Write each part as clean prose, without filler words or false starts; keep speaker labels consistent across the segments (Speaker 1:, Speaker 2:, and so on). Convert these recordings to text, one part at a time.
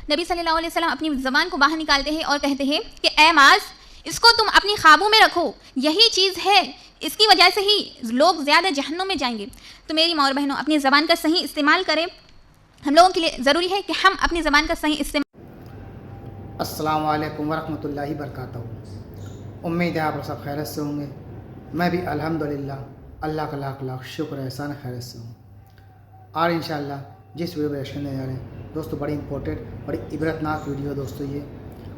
Speaker 1: نبی صلی اللہ علیہ وسلم اپنی زبان کو باہر نکالتے ہیں اور کہتے ہیں کہ اے معاذ، اس کو تم اپنی خوابوں میں رکھو، یہی چیز ہے، اس کی وجہ سے ہی لوگ زیادہ جہنم میں جائیں گے۔ تو میری ماں اور بہنوں، اپنی زبان کا صحیح استعمال کریں۔ ہم لوگوں کے لیے ضروری ہے کہ ہم اپنی زبان کا صحیح استعمال۔
Speaker 2: السلام علیکم ورحمۃ اللہ وبرکاتہ۔ امید ہے آپ سب خیریت سے ہوں گے۔ میں بھی الحمدللہ اللہ کا لاکھ لاکھ شکر احسان خیریت سے ہوں۔ اور انشاءاللہ جس ویڈیو پہ کرنے جا رہے ہیں دوستو، بڑی امپورٹنٹ، بڑی عبرتناک ویڈیو ہے دوستو یہ،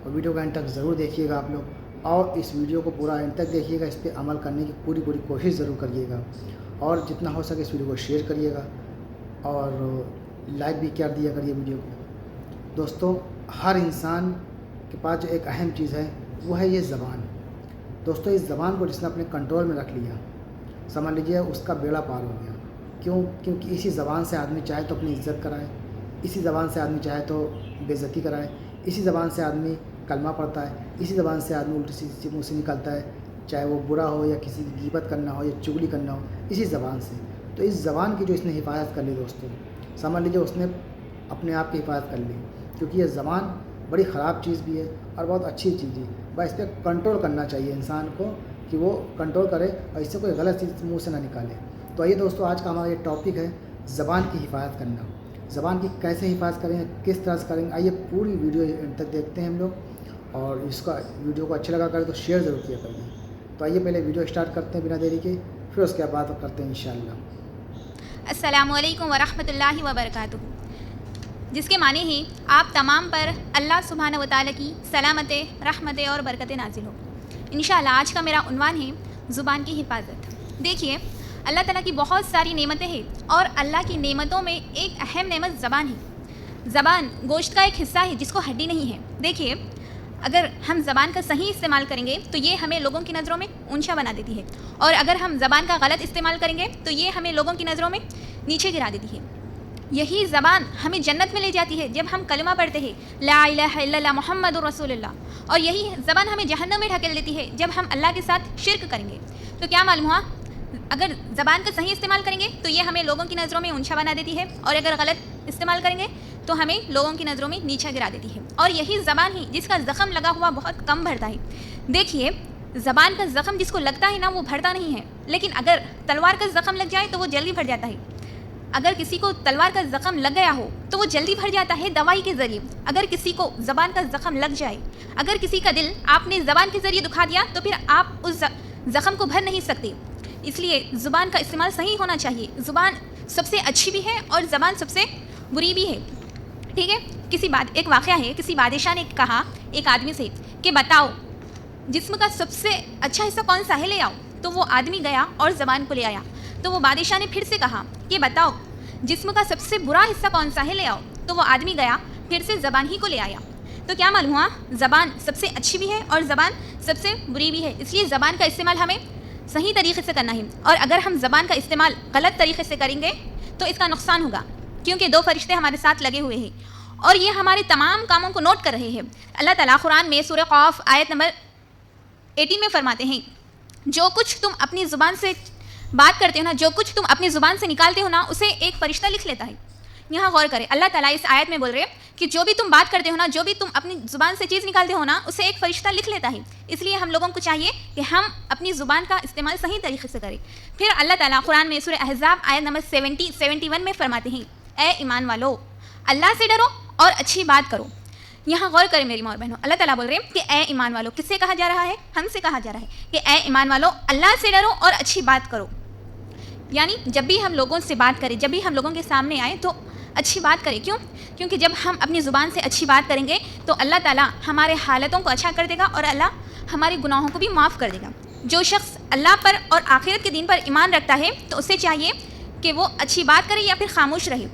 Speaker 2: اور ویڈیو کا اینڈ تک ضرور دیکھیے گا آپ لوگ، اور اس ویڈیو کو پورا اینڈ تک دیکھیے گا، اس پہ عمل کرنے کی پوری کوشش ضرور کریے گا، اور جتنا ہو سکے اس ویڈیو کو شیئر کریے گا اور لائک بھی کر دیا کریے ویڈیو کو۔ دوستو، ہر انسان کے پاس جو ایک اہم چیز ہے وہ ہے یہ زبان۔ دوستو، اس زبان کو جس نے اپنے کنٹرول میں رکھ لیا، سمجھ لیجیے اس کا بیڑا پار ہو گیا۔ کیونکہ اسی زبان سے آدمی چاہے تو اپنی عزت کرائے، اسی زبان سے آدمی چاہے تو بے عزتی کرائے، اسی زبان سے آدمی کلمہ پڑھتا ہے، اسی زبان سے آدمی الٹی سیدھی منہ سے نکلتا ہے، چاہے وہ برا ہو یا کسی کی غیبت کرنا ہو یا چغلی کرنا ہو، اسی زبان سے۔ تو اس زبان کی جو اس نے حفاظت کر لی دوستو، سمجھ لیجیے اس نے اپنے آپ کی حفاظت کر لی، کیونکہ یہ زبان بڑی خراب چیز بھی ہے اور بہت اچھی چیز بھی ہے۔ بس اس پہ کنٹرول کرنا چاہیے انسان کو کہ وہ کنٹرول کرے اور اس سے کوئی غلط چیز منہ سے نہ نکالے۔ تو آئیے دوستو، آج کا ہمارا یہ ٹاپک ہے زبان کی حفاظت کرنا۔ زبان کی کیسے حفاظت کریں، کس طرح سے کریں گے، آئیے پوری ویڈیو تک دیکھتے ہیں ہم لوگ، اور اس کا ویڈیو کو اچھا لگا کرے تو شیئر ضرور کیا کریے۔ تو آئیے پہلے ویڈیو اسٹارٹ کرتے ہیں بنا دیری کے، پھر اس کے بعد کرتے ہیں انشاءاللہ۔
Speaker 1: السلام علیکم ورحمۃ اللہ وبرکاتہ، جس کے معنی ہیں آپ تمام پر اللہ سبحانہ وتعالی کی سلامت، رحمت اور برکت نازل ہو۔ انشاءاللہ آج کا میرا عنوان ہے زبان کی حفاظت۔ دیکھیے، اللہ تعالیٰ کی بہت ساری نعمتیں ہیں، اور اللہ کی نعمتوں میں ایک اہم نعمت زبان ہے۔ زبان گوشت کا ایک حصہ ہے جس کو ہڈی نہیں ہے۔ دیکھیے، اگر ہم زبان کا صحیح استعمال کریں گے تو یہ ہمیں لوگوں کی نظروں میں اونچا بنا دیتی ہے، اور اگر ہم زبان کا غلط استعمال کریں گے تو یہ ہمیں لوگوں کی نظروں میں نیچے گرا دیتی ہے۔ یہی زبان ہمیں جنت میں لے جاتی ہے جب ہم کلمہ پڑھتے ہیں لا الہ الا اللہ محمد رسول اللہ، اور یہی زبان ہمیں جہنم میں ڈھکیل دیتی ہے جب ہم اللہ کے ساتھ شرک کریں گے۔ تو کیا معلوم ہوا، اگر زبان کا صحیح استعمال کریں گے تو یہ ہمیں لوگوں کی نظروں میں اونچا بنا دیتی ہے، اور اگر غلط استعمال کریں گے تو ہمیں لوگوں کی نظروں میں نیچا گرا دیتی ہے۔ اور یہی زبان ہی جس کا زخم لگا ہوا بہت کم بھرتا ہے۔ دیکھیے، زبان کا زخم جس کو لگتا ہے نا وہ بھرتا نہیں ہے، لیکن اگر تلوار کا زخم لگ جائے تو وہ جلدی بھر جاتا ہے۔ اگر کسی کو تلوار کا زخم لگ گیا ہو تو وہ جلدی بھر جاتا ہے دوائی کے ذریعے۔ اگر کسی کو زبان کا زخم لگ جائے، اگر کسی کا دل آپ نے زبان کے ذریعے دکھا دیا تو پھر آپ اس زخم کو بھر نہیں سکتے۔ اس لیے زبان کا استعمال صحیح ہونا چاہیے۔ زبان سب سے اچھی بھی ہے اور زبان سب سے بری بھی ہے، ٹھیک ہے۔ ایک واقعہ ہے، کسی بادشاہ نے کہا ایک آدمی سے کہ بتاؤ جسم کا سب سے اچھا حصہ کون سا ہے، لے آؤ۔ تو وہ آدمی گیا اور زبان کو لے آیا۔ تو وہ بادشاہ نے پھر سے کہا کہ بتاؤ جسم کا سب سے برا حصہ کون سا ہے، لے آؤ۔ تو وہ آدمی گیا پھر سے زبان ہی کو لے آیا۔ تو کیا معلوم ہوا، زبان سب سے اچھی بھی ہے اور زبان سب سے بری بھی ہے۔ اس لیے زبان کا استعمال ہمیں صحیح طریقے سے کرنا ہے، اور اگر ہم زبان کا استعمال غلط طریقے سے کریں گے تو اس کا نقصان ہوگا، کیونکہ دو فرشتے ہمارے ساتھ لگے ہوئے ہیں اور یہ ہمارے تمام کاموں کو نوٹ کر رہے ہیں۔ اللہ تعالیٰ قرآن میں سورہ قاف آیت نمبر 18 میں فرماتے ہیں، جو کچھ تم اپنی زبان سے بات کرتے ہو نا، جو کچھ تم اپنی زبان سے نکالتے ہو نا، اسے ایک فرشتہ لکھ لیتا ہے۔ یہاں غور کریں، اللہ تعالیٰ اس آیت میں بول رہے ہیں کہ جو بھی تم بات کرتے ہو نا، جو بھی تم اپنی زبان سے چیز نکالتے ہو نا، اسے ایک فرشتہ لکھ لیتا ہے۔ اس لیے ہم لوگوں کو چاہیے کہ ہم اپنی زبان کا استعمال صحیح طریقے سے کریں۔ پھر اللہ تعالیٰ قرآن میں سورہ احزاب آیت نمبر 71 میں فرماتے ہیں، اے ایمان والو، اللہ سے ڈرو اور اچھی بات کرو۔ یہاں غور کریں میری ماں اور بہنوں، اللہ تعالیٰ بول رہے ہیں کہ اے ایمان والو، کس سے کہا جا رہا ہے؟ ہم سے کہا جا رہا ہے کہ اے ایمان والو، اللہ سے ڈرو اور اچھی بات کرو۔ یعنی جب بھی ہم لوگوں سے بات کریں، جب بھی ہم لوگوں کے سامنے آئیں تو اچھی بات کریں۔ کیوں؟ کیونکہ جب ہم اپنی زبان سے اچھی بات کریں گے تو اللہ تعالیٰ ہمارے حالتوں کو اچھا کر دے گا، اور اللہ ہمارے گناہوں کو بھی معاف کر دے گا۔ جو شخص اللہ پر اور آخرت کے دین پر ایمان رکھتا ہے تو اسے چاہیے کہ وہ اچھی بات کرے یا پھر خاموش رہے۔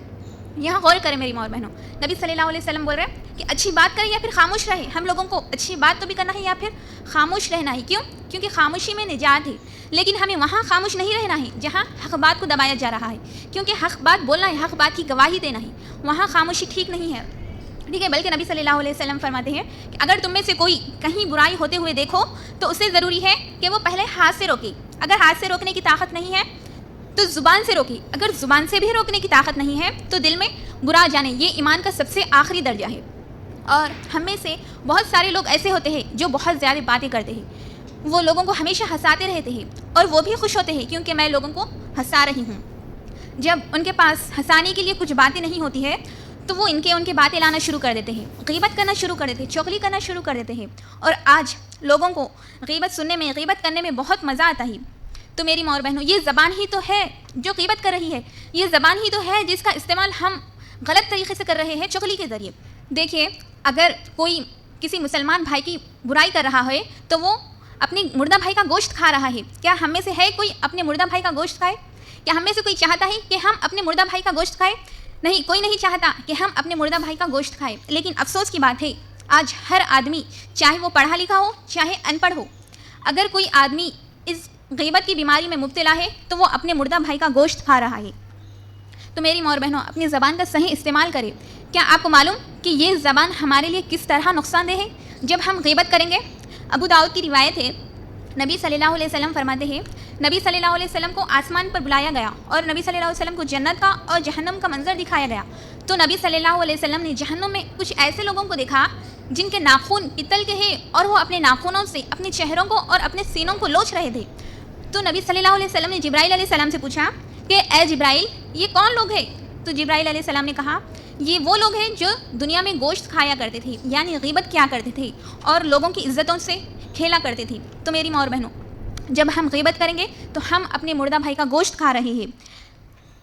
Speaker 1: یہاں غور کریں میری ماں اور بہنوں، نبی صلی اللہ علیہ وسلم بول رہے ہیں کہ اچھی بات کرے یا پھر خاموش رہے۔ ہم لوگوں کو اچھی بات تو بھی کرنا ہے یا پھر خاموش رہنا ہے۔ کیوں؟ کیونکہ خاموشی میں نجات ہے، لیکن ہمیں وہاں خاموش نہیں رہنا ہے جہاں حق بات کو دبایا جا رہا ہے، کیونکہ حق بات بولنا ہے، حق بات کی گواہی دینا ہے، وہاں خاموشی ٹھیک نہیں ہے، ٹھیک ہے۔ بلکہ نبی صلی اللہ علیہ وسلم فرماتے ہیں کہ اگر تم میں سے کوئی کہیں برائی ہوتے ہوئے دیکھو تو اسے ضروری ہے کہ وہ پہلے ہاتھ سے روکے۔ اگر ہاتھ سے روکنے کی طاقت نہیں ہے تو زبان سے روکے، اگر زبان سے بھی روکنے کی طاقت نہیں ہے تو دل میں برا جانے۔ یہ ایمان کا سب سے آخری درجہ ہے۔ اور ہم میں سے بہت سارے لوگ ایسے ہوتے ہیں جو بہت زیادہ باتیں کرتے ہیں، وہ لوگوں کو ہمیشہ ہنساتے رہتے ہیں اور وہ بھی خوش ہوتے ہیں کیونکہ میں لوگوں کو ہنسا رہی ہوں۔ جب ان کے پاس ہنسانے کے لیے کچھ باتیں نہیں ہوتی ہے تو وہ ان کے باتیں لانا شروع کر دیتے ہیں، غیبت کرنا شروع کر دیتے ہیں، چغلی کرنا شروع کر دیتے ہیں، اور آج لوگوں کو غیبت سننے میں، غیبت کرنے میں بہت مزہ آتا ہے۔ تو میری ماں اور بہنوں، یہ زبان ہی تو ہے جو غیبت کر رہی ہے، یہ زبان ہی تو ہے جس کا استعمال ہم غلط طریقے سے کر رہے ہیں، چغلی کے ذریعے۔ دیکھیے، اگر کوئی کسی مسلمان بھائی کی برائی کر رہا ہے تو وہ اپنے مردہ بھائی کا گوشت کھا رہا ہے۔ کیا ہم میں سے ہے کوئی اپنے مردہ بھائی کا گوشت کھائے؟ کیا ہم میں سے کوئی چاہتا ہے کہ ہم اپنے مردہ بھائی کا گوشت کھائے؟ نہیں، کوئی نہیں چاہتا کہ ہم اپنے مردہ بھائی کا گوشت کھائے۔ لیکن افسوس کی بات ہے، آج ہر آدمی، چاہے وہ پڑھا لکھا ہو چاہے ان پڑھ ہو، اگر کوئی آدمی اس غیبت کی بیماری میں مبتلا ہے تو وہ اپنے مردہ بھائی کا گوشت کھا رہا ہے۔ تو میری ماں اور بہنوں، اپنی زبان کا صحیح استعمال کریں۔ کیا آپ کو معلوم کہ یہ زبان ہمارے لیے کس طرح نقصان دہ ہے جب ہم غیبت کریں گے؟ ابو داؤد کی روایت ہے، نبی صلی اللہ علیہ وسلم فرماتے ہیں، نبی صلی اللہ علیہ وسلم کو آسمان پر بلایا گیا اور نبی صلی اللہ علیہ وسلم کو جنت کا اور جہنم کا منظر دکھایا گیا، تو نبی صلی اللہ علیہ وسلم نے جہنم میں کچھ ایسے لوگوں کو دیکھا جن کے ناخن پتل کے ہیں اور وہ اپنے ناخنوں سے اپنے چہروں کو اور اپنے سینوں کو لوچ رہے تھے۔ تو نبی صلی اللہ علیہ وسلم نے جبرائیل علیہ السلام سے پوچھا کہ اے جبرائیل، یہ کون لوگ ہیں؟ تو جبرائیل علیہ السلام نے کہا، یہ وہ لوگ ہیں جو دنیا میں گوشت کھایا کرتے تھے، یعنی غیبت کیا کرتے تھے اور لوگوں کی عزتوں سے کھیلا کرتے تھے۔ تو میری ماں اور بہنوں، جب ہم غیبت کریں گے تو ہم اپنے مردہ بھائی کا گوشت کھا رہے ہیں۔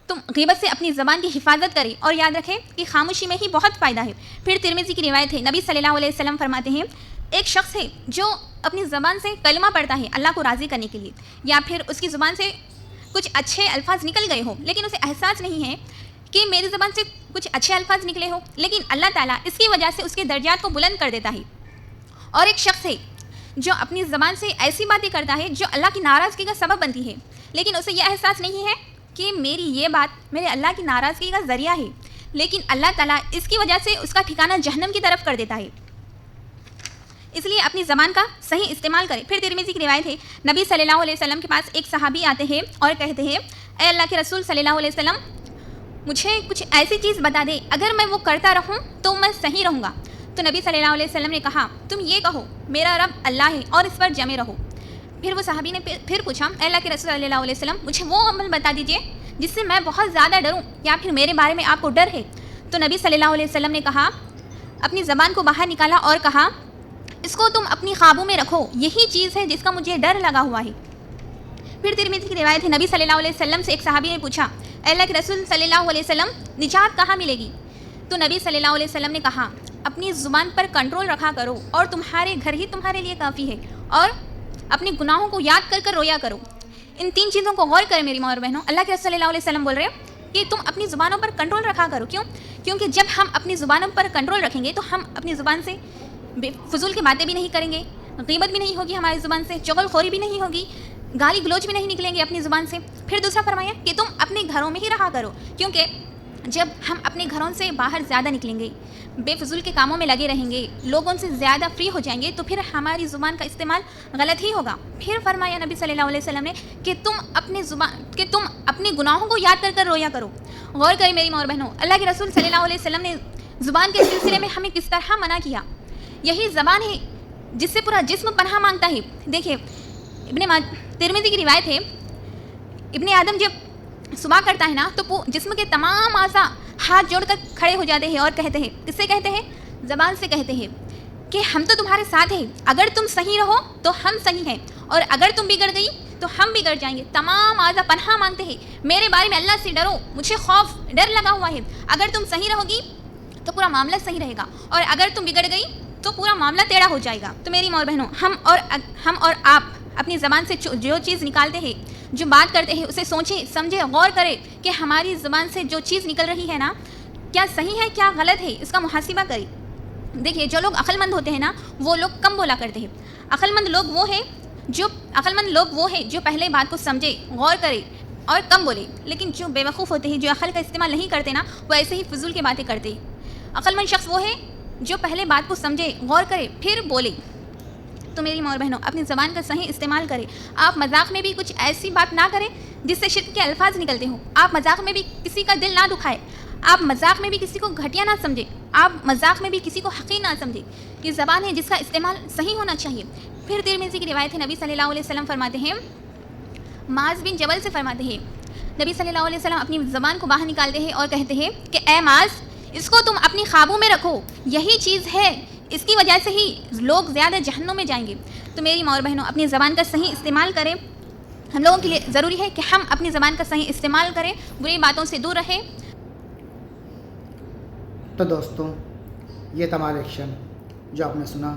Speaker 1: تم غیبت سے اپنی زبان کی حفاظت کریں اور یاد رکھیں کہ خاموشی میں ہی بہت فائدہ ہے۔ پھر ترمذی کی روایت ہے، نبی صلی اللہ علیہ وسلم فرماتے ہیں، ایک شخص ہے جو اپنی زبان سے کلمہ پڑھتا ہے اللہ کو راضی کرنے کے لیے، یا پھر اس کی زبان سے کچھ اچھے الفاظ نکل گئے ہوں لیکن اسے احساس نہیں ہے کہ میری زبان سے کچھ اچھے الفاظ نکلے ہوں، لیکن اللہ تعالیٰ اس کی وجہ سے اس کے درجات کو بلند کر دیتا ہے۔ اور ایک شخص ہے جو اپنی زبان سے ایسی باتیں کرتا ہے جو اللہ کی ناراضگی کا سبب بنتی ہے، لیکن اسے یہ احساس نہیں ہے کہ میری یہ بات میرے اللہ کی ناراضگی کا ذریعہ ہے، لیکن اللہ تعالیٰ اس کی وجہ سے اس کا ٹھکانہ جہنم کی طرف کر دیتا ہے۔ اس لیے اپنی زبان کا صحیح استعمال کریں۔ پھر ترمذی کی روایت ہے، نبی صلی اللہ علیہ وسلم کے پاس ایک صحابی آتے ہیں اور کہتے ہیں، اے اللہ کے رسول صلی اللہ علیہ وسلم، مجھے کچھ ایسی چیز بتا دے اگر میں وہ کرتا رہوں تو میں صحیح رہوں گا۔ تو نبی صلی اللہ علیہ وسلم نے کہا، تم یہ کہو، میرا رب اللہ ہے اور اس پر جمے رہو۔ پھر وہ صحابی نے پھر پوچھا، اے اللہ کے رسول صلی اللہ علیہ وسلم، مجھے وہ عمل بتا دیجیے جس سے میں بہت زیادہ ڈروں، یا پھر میرے بارے میں آپ کو ڈر ہے۔ تو نبی صلی اللہ علیہ وسلم نے کہا، اپنی زبان کو باہر نکالا اور کہا، اس کو تم اپنی خوابوں میں رکھو، یہی چیز ہے جس کا مجھے ڈر لگا ہوا ہے۔ پھر ترمذی کی روایت ہے، نبی صلی اللہ علیہ وسلم سے ایک صحابی نے پوچھا، اے اللہ کے رسول صلی اللہ علیہ وسلم، نجات کہاں ملے گی؟ تو نبی صلی اللہ علیہ وسلم نے کہا، اپنی زبان پر کنٹرول رکھا کرو اور تمہارے گھر ہی تمہارے لیے کافی ہے، اور اپنے گناہوں کو یاد کر کر رویا کرو۔ ان تین چیزوں کو غور کریں میری ماں اور بہنوں۔ اللہ کے رسول صلی اللہ علیہ وسلم بول رہے ہیں کہ تم اپنی زبانوں پر کنٹرول رکھا کرو۔ کیوں؟ کیونکہ جب ہم اپنی زبانوں پر کنٹرول رکھیں گے تو ہم اپنی زبان سے فضول کی باتیں بھی نہیں کریں گے، غیبت بھی نہیں ہوگی ہماری زبان سے، چغل خوری بھی نہیں ہوگی، گالی گلوچ بھی نہیں نکلیں گے اپنی زبان سے۔ پھر دوسرا فرمایا کہ تم اپنے گھروں میں ہی رہا کرو، کیونکہ جب ہم اپنے گھروں سے باہر زیادہ نکلیں گے، بے فضول کے کاموں میں لگے رہیں گے، لوگوں سے زیادہ فری ہو جائیں گے، تو پھر ہماری زبان کا استعمال غلط ہی ہوگا۔ پھر فرمایا نبی صلی اللہ علیہ وسلم نے کہ تم اپنے گناہوں کو یاد کر کر رویا کرو۔ غور کریں میری ماں اور بہنوں، اللہ کے رسول صلی اللہ علیہ وسلم نے زبان کے سلسلے میں ہمیں کس طرح منع کیا۔ یہی زبان ہے جس سے پورا جسم پناہ مانگتا ہے۔ دیکھیے، ترمذی کی روایت ہے، ابن آدم جب صبح کرتا ہے نا تو جسم کے تمام اعضاء ہاتھ جوڑ کر کھڑے ہو جاتے ہیں اور کہتے ہیں، کس سے کہتے ہیں؟ زبان سے کہتے ہیں کہ ہم تو تمہارے ساتھ ہیں، اگر تم صحیح رہو تو ہم صحیح ہیں، اور اگر تم بگڑ گئی تو ہم بگڑ جائیں گے۔ تمام اعضاء پناہ مانگتے ہیں، میرے بارے میں اللہ سے ڈرو، مجھے خوف ڈر لگا ہوا ہے، اگر تم صحیح رہو گی تو پورا معاملہ صحیح رہے گا، اور اگر تم بگڑ گئی تو پورا معاملہ ٹیڑھا ہو جائے گا۔ تو میری ماں اور بہنوں، ہم اور آپ اپنی زبان سے جو چیز نکالتے ہیں، جو بات کرتے ہیں، اسے سوچیں سمجھیں، غور کریں کہ ہماری زبان سے جو چیز نکل رہی ہے نا، کیا صحیح ہے کیا غلط ہے، اس کا محاسبہ کریں۔ دیکھیے، جو لوگ عقل مند ہوتے ہیں نا، وہ لوگ کم بولا کرتے ہیں۔ عقل مند لوگ وہ ہیں جو پہلے بات کو سمجھے، غور کرے اور کم بولے، لیکن جو بے وقوف ہوتے ہیں، جو عقل کا استعمال نہیں کرتے نا، وہ ایسے ہی فضول کی باتیں کرتے ہیں۔ عقل مند شخص وہ ہے جو پہلے بات کو سمجھے، غور کرے، پھر بولے۔ تو میری ماں اور بہنوں، اپنی زبان کا صحیح استعمال کریں۔ آپ مذاق میں بھی کچھ ایسی بات نہ کریں جس سے شرک کے الفاظ نکلتے ہوں۔ آپ مذاق میں بھی کسی کا دل نہ دکھائے، آپ مذاق میں بھی کسی کو گھٹیا نہ سمجھیں، آپ مذاق میں بھی کسی کو حقیر نہ سمجھیں. یہ زبان ہے جس کا استعمال صحیح ہونا چاہیے. پھر ترمذی کی روایت ہے, نبی صلی اللہ علیہ وسلم فرماتے ہیں, معاذ بن جبل سے فرماتے ہیں, نبی صلی اللہ علیہ وسلم اپنی زبان کو باہر نکالتے ہیں اور کہتے ہیں کہ اے معاذ, اس کو تم اپنی خوابوں میں رکھو, یہی چیز ہے, اس کی وجہ سے ہی لوگ زیادہ جہنم میں جائیں گے. تو میری ماں اور بہنوں, اپنی زبان کا صحیح استعمال کریں. ہم لوگوں کے لیے ضروری ہے کہ ہم اپنی زبان کا صحیح استعمال کریں, بری باتوں سے دور رہیں.
Speaker 2: تو دوستوں, یہ تمام ایکشن جو آپ نے سنا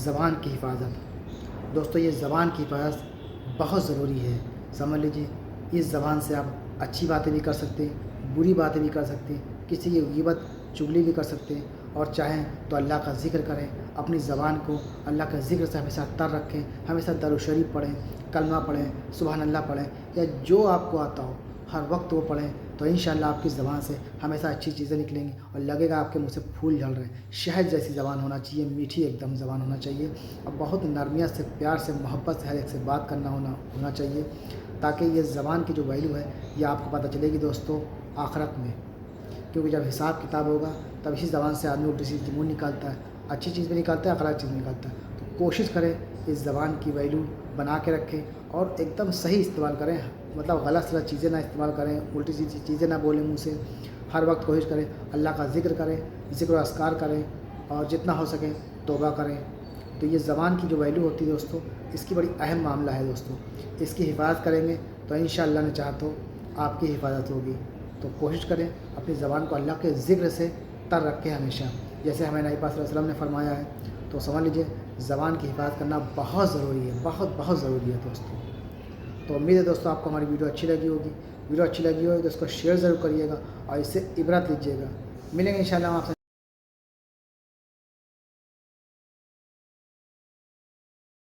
Speaker 2: زبان کی حفاظت. دوستوں, یہ زبان کی حفاظت بہت ضروری ہے. سمجھ لیجیے, اس زبان سے آپ اچھی باتیں بھی کر سکتے ہیں, بری باتیں بھی کر سکتے ہیں, کسی کی غیبت چغلی بھی کر سکتے ہیں, اور چاہیں تو اللہ کا ذکر کریں. اپنی زبان کو اللہ کے ذکر سے ہمیشہ تر رکھیں, ہمیشہ درود شریف پڑھیں, کلمہ پڑھیں, سبحان اللہ پڑھیں, یا جو آپ کو آتا ہو ہر وقت وہ پڑھیں. تو انشاءاللہ آپ کی زبان سے ہمیشہ اچھی چیزیں نکلیں گی, اور لگے گا آپ کے منہ سے پھول جھڑ رہے ہیں. شہد جیسی زبان ہونا چاہیے, میٹھی ایک دم زبان ہونا چاہیے, اور بہت نرمیت سے, پیار سے, محبت سے ہر ایک سے بات کرنا ہونا چاہیے, تاکہ یہ زبان کی جو ویلیو ہے یہ آپ کو پتہ چلے گی دوستوں آخرت میں. کیونکہ جب حساب کتاب ہوگا تب اسی زبان سے آدمی الٹی سیدھی منہ نکالتا ہے, اچھی چیز بھی نکالتا ہے, غلط چیز بھی نکالتا ہے. تو کوشش کریں اس زبان کی ویلیو بنا کے رکھیں, اور ایک دم صحیح استعمال کریں. مطلب غلط سلط چیزیں نہ استعمال کریں, الٹی سیدھی چیزیں نہ بولیں منہ سے. ہر وقت کوشش کریں اللہ کا ذکر کریں, ذکر و اذکار کریں, اور جتنا ہو سکے توبہ کریں. تو یہ زبان کی جو ویلیو ہوتی ہے دوستوں, اس کی بڑی اہم معاملہ ہے دوستوں. اس کی حفاظت کریں گے تو انشاءاللہ نے چاہا تو آپ کی حفاظت ہوگی. تو کوشش کریں اپنی زبان کو اللہ کے ذکر سے تر رکھیں ہمیشہ, جیسے ہمیں نبی پاک صلی اللہ علیہ وسلم نے فرمایا ہے. تو سمجھ لیجیے زبان کی حفاظت کرنا بہت ضروری ہے, بہت ضروری ہے دوستوں. تو امید ہے دوستوں آپ کو ہماری ویڈیو اچھی لگی ہوگی. ویڈیو اچھی لگی ہوگی تو اس کو شیئر ضرور کریے گا, اور اس سے عبرت لیجیے گا. ملیں گے انشاءاللہ ہم آپ سے.